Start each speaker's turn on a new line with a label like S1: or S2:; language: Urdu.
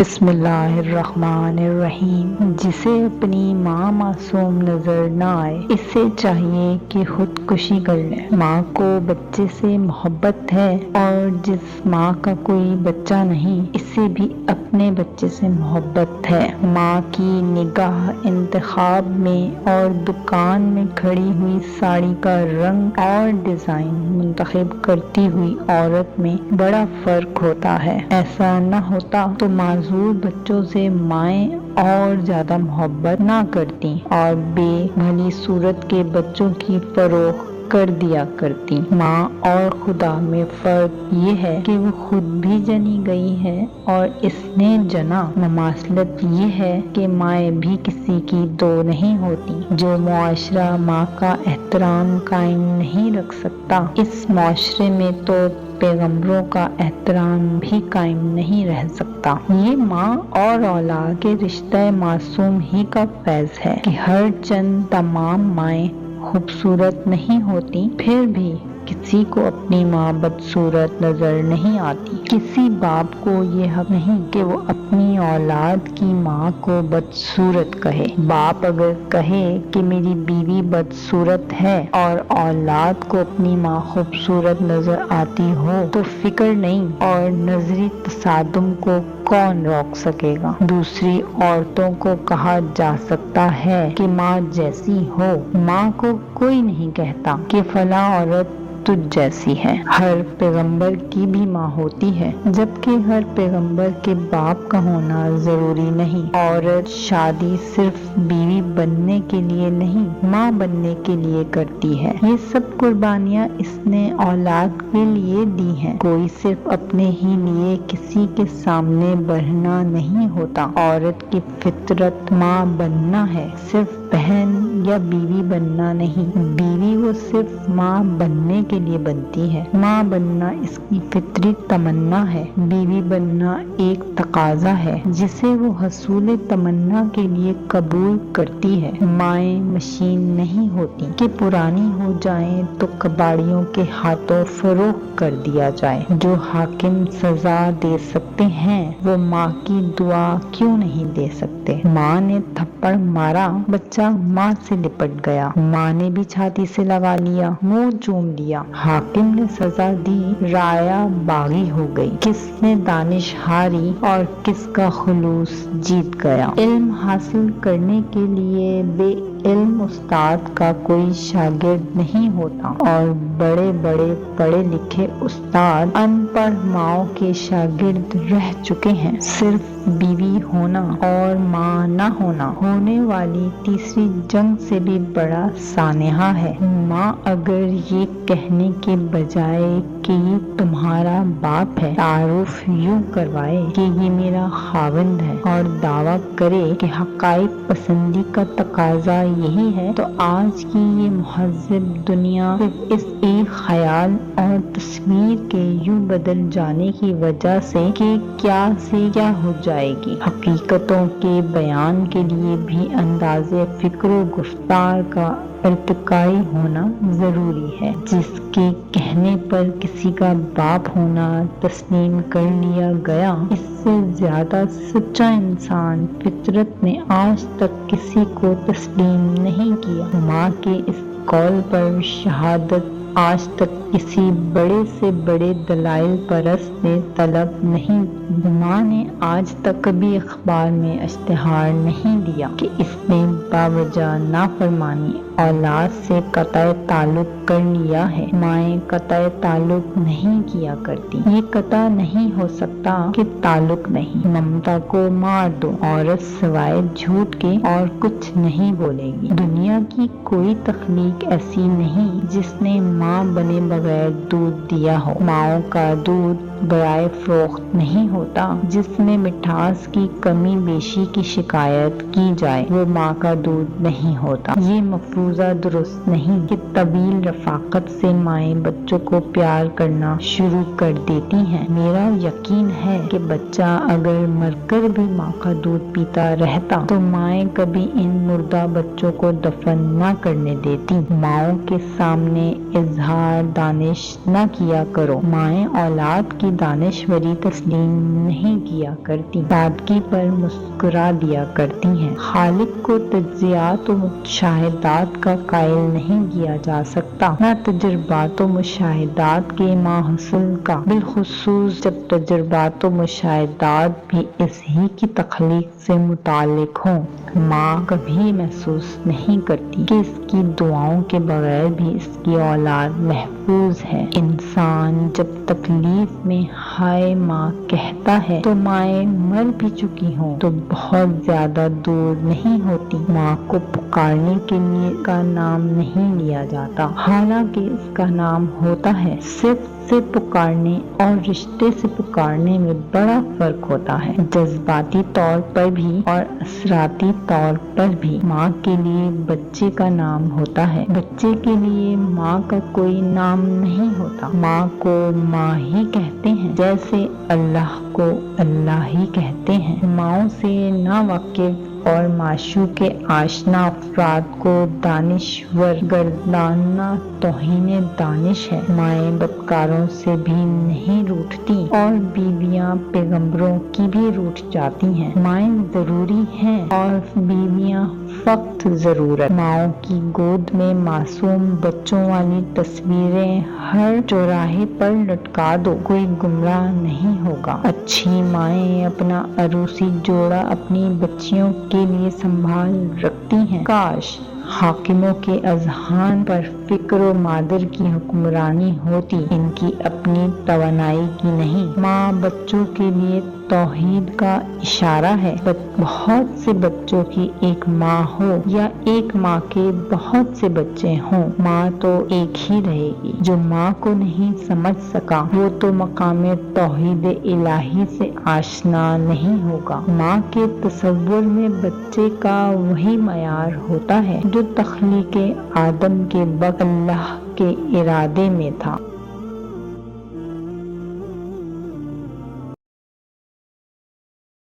S1: بسم اللہ الرحمن الرحیم۔ جسے اپنی ماں معصوم نظر نہ آئے اسے چاہیے کہ خودکشی کر لے۔ ماں کو بچے سے محبت ہے اور جس ماں کا کوئی بچہ نہیں اسے بھی اپنے بچے سے محبت ہے۔ ماں کی نگاہ انتخاب میں اور دکان میں کھڑی ہوئی ساڑی کا رنگ اور ڈیزائن منتخب کرتی ہوئی عورت میں بڑا فرق ہوتا ہے۔ ایسا نہ ہوتا تو معذور بچوں سے مائیں اور زیادہ محبت نہ کرتی اور بے بھلی صورت کے بچوں کی فروخت کر دیا کرتی۔ ماں اور خدا میں فرق یہ ہے کہ وہ خود بھی جنی گئی ہے اور اس نے جنا۔ مماثلت یہ ہے کہ مائیں بھی کسی کی دو نہیں ہوتی۔ جو معاشرہ ماں کا احترام قائم نہیں رکھ سکتا اس معاشرے میں تو پیغمبروں کا احترام بھی قائم نہیں رہ سکتا۔ یہ ماں اور اولاد کے رشتہ معصوم ہی کا فیض ہے کہ ہر چند تمام مائیں خوبصورت نہیں ہوتی، پھر بھی کسی کو اپنی ماں بدصورت نظر نہیں آتی۔ کسی باپ کو یہ حق نہیں کہ وہ اپنی اولاد کی ماں کو بدصورت کہے۔ باپ اگر کہے کہ میری بیوی بدصورت ہے اور اولاد کو اپنی ماں خوبصورت نظر آتی ہو تو فکر نہیں، اور نظری تصادم کو کون روک سکے گا؟ دوسری عورتوں کو کہا جا سکتا ہے کہ ماں جیسی ہو۔ ماں کو کوئی نہیں کہتا کہ فلاں عورت تجھ جیسی ہے۔ ہر پیغمبر کی بھی ماں ہوتی ہے، جبکہ ہر پیغمبر کے باپ کا ہونا ضروری نہیں۔ عورت شادی صرف بیوی بننے کے لیے نہیں، ماں بننے کے لیے کرتی ہے۔ یہ سب قربانیاں اس نے اولاد کے لیے دی ہیں۔ کوئی صرف اپنے ہی لیے کسی کے سامنے بڑھنا نہیں ہوتا۔ عورت کی فطرت ماں بننا ہے، صرف بہن یا بیوی بننا نہیں۔ بیوی وہ صرف ماں بننے کے لیے بنتی ہے۔ ماں بننا اس کی فطری تمنا ہے۔ بیوی بننا ایک تقاضا ہے جسے وہ حصول تمنا کے لیے قبول کرتی ہے۔ مائیں مشین نہیں ہوتی کہ پرانی ہو جائیں تو کباڑیوں کے ہاتھوں فروخت کر دیا جائے۔ جو حاکم سزا دے سکتے ہیں وہ ماں کی دعا کیوں نہیں دے سکتے؟ ماں نے تھپڑ مارا، بچہ ماں سے لپٹ گیا۔ ماں نے بھی چھاتی سے لگا لیا، منہ چوم لیا۔ حاکم نے سزا دی، رعایا باغی ہو گئی۔ کس نے دانش ہاری اور کس کا خلوص جیت گیا؟ علم حاصل کرنے کے لیے بے علم استاد کا کوئی شاگرد نہیں ہوتا، اور بڑے بڑے پڑھے لکھے استاد ان پڑھ ماؤں کے شاگرد رہ چکے ہیں۔ صرف بیوی ہونا اور ماں نہ ہونا ہونے والی تیسری جنگ سے بھی بڑا سانحہ ہے۔ ماں اگر یہ کہنے کے بجائے کہ یہ تمہارا باپ ہے تعارف یوں کروائے کہ یہ میرا خاوند ہے، اور دعویٰ کرے کہ حقائق پسندی کا تقاضا یہی ہے، تو آج کی یہ مہذب دنیا صرف اس ایک خیال اور تصویر کے یوں بدل جانے کی وجہ سے کہ کیا سے کیا ہو جائے گی۔ حقیقتوں کے بیان کے لیے بھی انداز فکر و گفتار کا ارتقائی ہونا ضروری ہے۔ جس کے کہنے پر کسی کا باپ ہونا تسلیم کر لیا گیا، اس سے زیادہ سچا انسان فطرت نے آج تک کسی کو تسلیم نہیں کیا۔ ماں کے اس قول پر شہادت آج تک کسی بڑے سے بڑے دلائل پرست نے طلب نہیں۔ ماں نے آج تک کبھی اخبار میں اشتہار نہیں دیا کہ اس نے باوجہ نافرمانی اولاد سے قطع تعلق کر لیا ہے۔ مائیں قطع تعلق نہیں کیا کرتی۔ یہ قطع نہیں ہو سکتا کہ تعلق نہیں۔ ممتا کو مار دو، عورت سوائے جھوٹ کے اور کچھ نہیں بولے گی۔ دنیا کی کوئی تخلیق ایسی نہیں جس نے ماں بنے بغیر دودھ دیا ہو۔ ماؤں کا دودھ برائے فروخت نہیں ہوتا۔ جس میں مٹھاس کی کمی بیشی کی شکایت کی جائے وہ ماں کا دودھ نہیں ہوتا۔ یہ مفروضہ درست نہیں کہ طویل رفاقت سے مائیں بچوں کو پیار کرنا شروع کر دیتی ہیں۔ میرا یقین ہے کہ بچہ اگر مر کر بھی ماں کا دودھ پیتا رہتا تو مائیں کبھی ان مردہ بچوں کو دفن نہ کرنے دیتی۔ ماؤں کے سامنے اظہار دانش نہ کیا کرو۔ مائیں اولاد کی دانشوری تسلیم نہیں کیا کرتی، سادگی پر مسکرا دیا کرتی ہیں۔ خالق کو تجزیات و مشاہدات کا قائل نہیں کیا جا سکتا، نہ تجربات و مشاہدات کے ماحصل کا، بالخصوص جب تجربات و مشاہدات بھی اس ہی کی تخلیق سے متعلق ہوں۔ ماں کبھی محسوس نہیں کرتی کہ اس کی دعاؤں کے بغیر بھی اس کی اولاد محفوظ ہے۔ انسان جب تکلیف میں ہائے ماں کہتا ہے تو مائیں مر بھی چکی ہوں تو بہت زیادہ دور نہیں ہوتی۔ ماں کو پکارنے کے لیے کا نام نہیں لیا جاتا، حالانکہ اس کا نام ہوتا ہے۔ صرف سے پکارنے اور رشتے سے پکارنے میں بڑا فرق ہوتا ہے، جذباتی طور پر بھی اور اثراتی طور پر بھی۔ ماں کے لیے بچے کا نام ہوتا ہے، بچے کے لیے ماں کا کوئی نام نہیں ہوتا۔ ماں کو ماں ہی کہتے ہیں، جیسے اللہ کو اللہ ہی کہتے ہیں۔ ماؤں سے ناواقف اور معشوق آشنا افراد کو دانشور گرداننا توہین دانش ہے۔ مائیں بدکاروں سے بھی نہیں روٹھتی اور بیویاں پیغمبروں کی بھی روٹھ جاتی ہیں۔ مائیں ضروری ہیں اور بیویاں فقط ضرورت۔ ماؤں کی گود میں معصوم بچوں والی تصویریں ہر چوراہے پر لٹکا دو، کوئی گمراہ نہیں ہوگا۔ اچھی مائیں اپنا عروسی جوڑا اپنی بچیوں کے لیے سنبھال رکھتی ہیں۔ کاش حاکموں کے اذہان پر فکر و مادر کی حکمرانی ہوتی، ان کی اپنی توانائی کی نہیں۔ ماں بچوں کے لیے توحید کا اشارہ ہے۔ بہت سے بچوں کی ایک ماں ہو یا ایک ماں کے بہت سے بچے ہوں، ماں تو ایک ہی رہے گی۔ جو ماں کو نہیں سمجھ سکا وہ تو مقام توحید الہی سے آشنا نہیں ہوگا۔ ماں کے تصور میں بچے کا وہی معیار ہوتا ہے جو تخلیق آدم کے وقت اللہ کے ارادے میں تھا۔